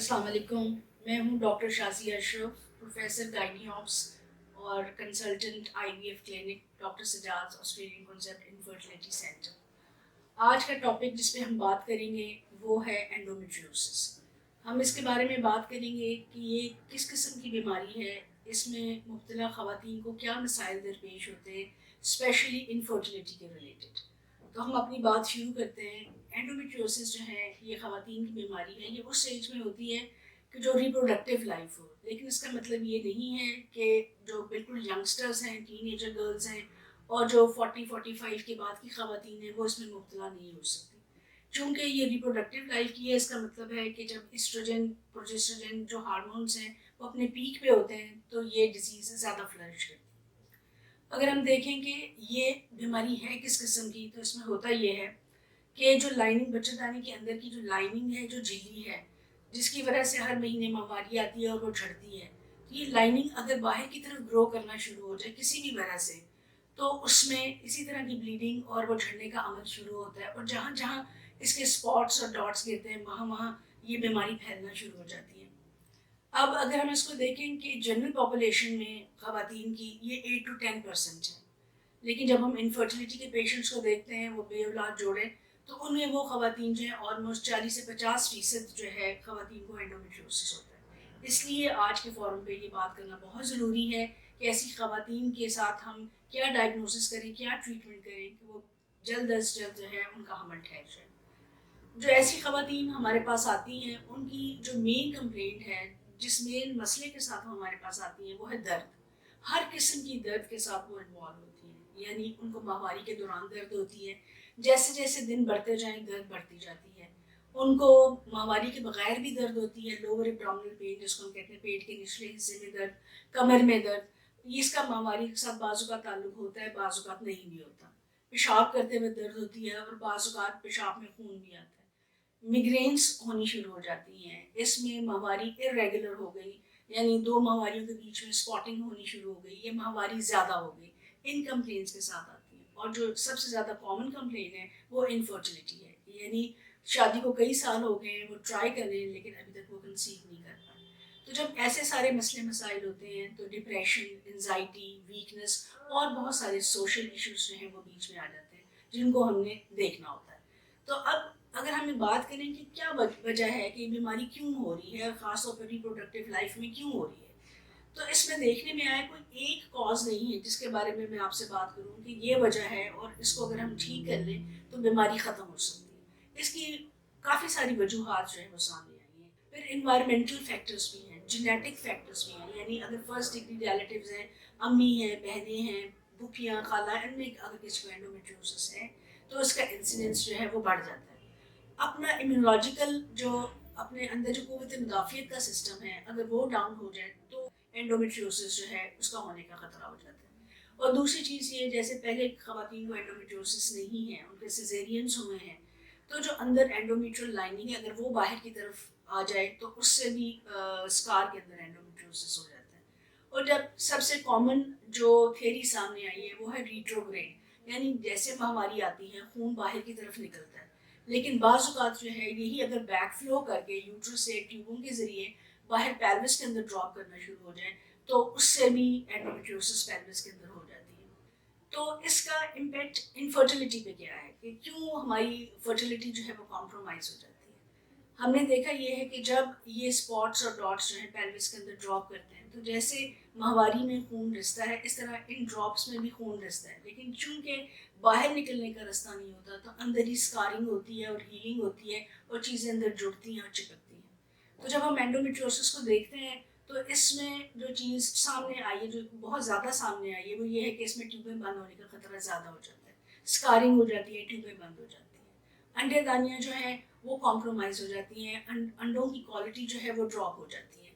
अस्सलाम वालेकुम। मैं हूँ doctor Shazia Ashraf, professor gynae obs और consultant IVF clinic doctor Sajjad Australian concept infertility centre. आज का टॉपिक जिस पे हम बात करेंगे वो है एंडोमेट्रियोसिस। हम इसके बारे में बात करेंगे कि ये किस किस्म की बीमारी है, इसमें मुब्तला ख़वातीन को क्या मसाइल दरपेश होते हैं, स्पेशली इनफर्टिलिटी के रिलेटेड। तो हम अपनी बात शुरू करते हैं। एंडोमेट्रियोसिस जो है ये ख़वातीन की बीमारी है। ये उस स्टेज में होती है कि जो रिप्रोडक्टिव लाइफ हो, लेकिन इसका मतलब ये नहीं है कि जो बिल्कुल यंगस्टर्स हैं, टीनेजर गर्ल्स हैं और जो 40-45 के बाद की ख़वातीन हैं वो इसमें मुब्तला नहीं हो सकती। चूँकि ये रिप्रोडक्टिव लाइफ की है, इसका मतलब है कि जब एस्ट्रोजन प्रोजेस्ट्रोजन जो हार्मोन्स हैं वो अपने पीक पे होते हैं तो ये डिजीज़ ज़्यादा फ्लरिश करती है। अगर हम देखें कि ये बीमारी है किस किस्म की, तो इसमें होता ये है कि जो लाइनिंग बच्चेदानी के अंदर की जो लाइनिंग है, जो झिल्ली है, जिसकी वजह से हर महीने माहवारी आती है और वो झड़ती है, तो ये लाइनिंग अगर बाहर की तरफ ग्रो करना शुरू हो जाए किसी भी वजह से, तो उसमें इसी तरह की ब्लीडिंग और वो झड़ने का अमल शुरू होता है और जहाँ जहाँ इसके स्पॉट्स और डॉट्स गिरते हैं वहाँ वहाँ ये बीमारी फैलना शुरू हो जाती है। अब अगर हम इसको देखें कि जनरल पॉपुलेशन में ख़वातीन की ये 8 to 10% है, लेकिन जब हम इनफर्टिलिटी के पेशेंट्स को देखते हैं, वो बेऔलाद जोड़े, तो उनमें वो ख़वातीन जो है ऑलमोस्ट 40 से 50% जो है ख़वातीन को एंडोमेट्रियोसिस होता है। इसलिए आज के फोरम पे ये बात करना बहुत ज़रूरी है कि ऐसी ख़वातीन के साथ हम क्या डायग्नोसिस करें, क्या ट्रीटमेंट करें कि वो जल्द अज जल्द जो है उनका हमल ठहर जाए। जो ऐसी ख़वातीन हमारे पास आती हैं उनकी जो मेन कंप्लेंट है, जिस मेन मसले के साथ वो हमारे पास आती हैं वो है दर्द। हर किस्म की दर्द के साथ वो इन्वॉल्व होती हैं, यानी उनको माहवारी के दौरान दर्द होती है। जैसे जैसे दिन बढ़ते जाएं दर्द बढ़ती जाती है। उनको माहवारी के बगैर भी दर्द होती है, लोअर एब्डोमिनल पेन जिसको हम कहते हैं, पेट के निचले हिस्से में दर्द, कमर में दर्द। इसका माहवारी के साथ बाजू का ताल्लुक होता है, बाजू का नहीं भी होता। पेशाब करते हुए दर्द होती है और बाजू का पेशाब में खून भी आता है। मिग्रेन्स होनी शुरू हो जाती हैं, इसमें माहवारी इरेगुलर हो गई, यानी दो माहवारियों के बीच में स्पॉटिंग होनी शुरू हो गई, ये माहवारी ज़्यादा हो गई, इन कंप्लेंट्स के साथ आती हैं। और जो सबसे ज़्यादा कॉमन कंप्लेंट है वो इनफर्टिलिटी है, यानी शादी को कई साल हो गए हैं, वो ट्राई कर रहे हैं लेकिन अभी तक वो कंसीव नहीं कर पाए। तो जब ऐसे सारे मसले मसाइल होते हैं तो डिप्रेशन, एनजाइटी, वीकनेस और बहुत सारे सोशल इश्यूज जो हैं वो बीच में आ जाते हैं, जिनको हमने देखना होता है। तो अब अगर हम बात करें कि क्या वजह है कि बीमारी क्यों हो रही है, खासतौर पर रिप्रोडक्टिव लाइफ में क्यों हो रही है, तो इसमें देखने में आया कोई एक कॉज नहीं है जिसके बारे में मैं आपसे बात करूं कि ये वजह है और इसको अगर हम ठीक कर लें तो बीमारी ख़त्म हो सकती है। इसकी काफ़ी सारी वजूहत जो है वो सामने आई हैं। फिर इन्वायरमेंटल फैक्टर्स भी हैं, जेनेटिक फैक्टर्स भी हैं, यानी अगर फर्स्ट डिग्री रिलेटिव्स हैं, अम्मी हैं, बहनें हैं, फूफियाँ, खाला, इनमें अगर किसी को एंडोमेट्रियोसिस है तो उसका इंसिडेंस जो है वो बढ़ जाता है। अपना इम्यूनोलॉजिकल जो अपने अंदर जो क़ुव्वत मुदाफ़ियत का सिस्टम है, अगर वो डाउन हो जाए तो एंडोमेट्रियोसिस जो है उसका होने का ख़तरा हो जाता है। और दूसरी चीज़ ये, जैसे पहले ख़वातीन को एंडोमेट्रियोसिस नहीं है, उनके सिजेरियंस हुए हैं, तो जो अंदर एंडोमेट्रियल लाइनिंग है अगर वो बाहर की तरफ आ जाए तो उससे भी स्कार के अंदर एंडोमेट्रियोसिस हो जाता है। और जब सबसे कॉमन जो थ्योरी सामने आई है वो है रिट्रोग्रेड, यानी जैसे महामारी आती है खून बाहर की तरफ निकलता है, लेकिन बाज़ औक़ात जो है यही अगर बैक फ्लो करके यूट्रस से ट्यूबों के ज़रिए बाहर पेल्विस के अंदर ड्रॉप करना शुरू हो जाए तो उससे भी एंडोमेट्रियोसिस पेल्विस के अंदर हो जाती है। तो इसका इम्पेक्ट इनफर्टिलिटी पे क्या है कि क्यों हमारी फर्टिलिटी जो है वो कॉम्प्रोमाइज़ हो जाती है। हमने देखा ये है कि जब ये स्पॉट्स और डॉट्स जो है पेल्विस के अंदर ड्रॉप करते हैं तो जैसे माहवारी में खून रिसता है इस तरह इन ड्रॉप्स में भी खून रिसता है, लेकिन चूंकि बाहर निकलने का रास्ता नहीं होता तो अंदर ही स्कारिंग होती है और हीलिंग होती है और चीज़ें अंदर जुड़ती हैं और चिपकती हैं। तो जब हम एंडोमेट्रियोसिस को देखते हैं तो इसमें जो चीज़ सामने आई है, जो बहुत ज़्यादा सामने आई है, वो ये है कि इसमें ट्यूबें बंद होने का खतरा ज़्यादा हो जाता है, स्कारिंग हो जाती है, ट्यूबें बंद हो जाती हैं, अंडेदानियाँ जो हैं वो कॉम्प्रोमाइज़ हो जाती हैं, अंडों की क्वालिटी जो है वो ड्रॉप हो जाती है,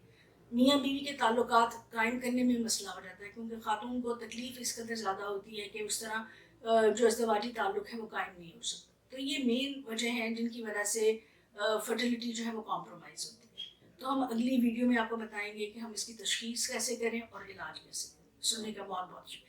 मियाँ बीवी के ताल्लुकात कायम करने में मसला हो जाता है क्योंकि खातून को तकलीफ़ इस कदर ज़्यादा होती है कि उस तरह जो अज़दवाजी ताल्लुक है वो कायम नहीं हो सकता। तो ये मेन वजह हैं जिनकी वजह से फर्टिलिटी जो है वो कॉम्प्रोमाइज़ होती है। तो हम अगली वीडियो में आपको बताएंगे कि हम इसकी तशख़ीस कैसे करें और इलाज कैसे करें। सुनने का बहुत बहुत शुक्रिया।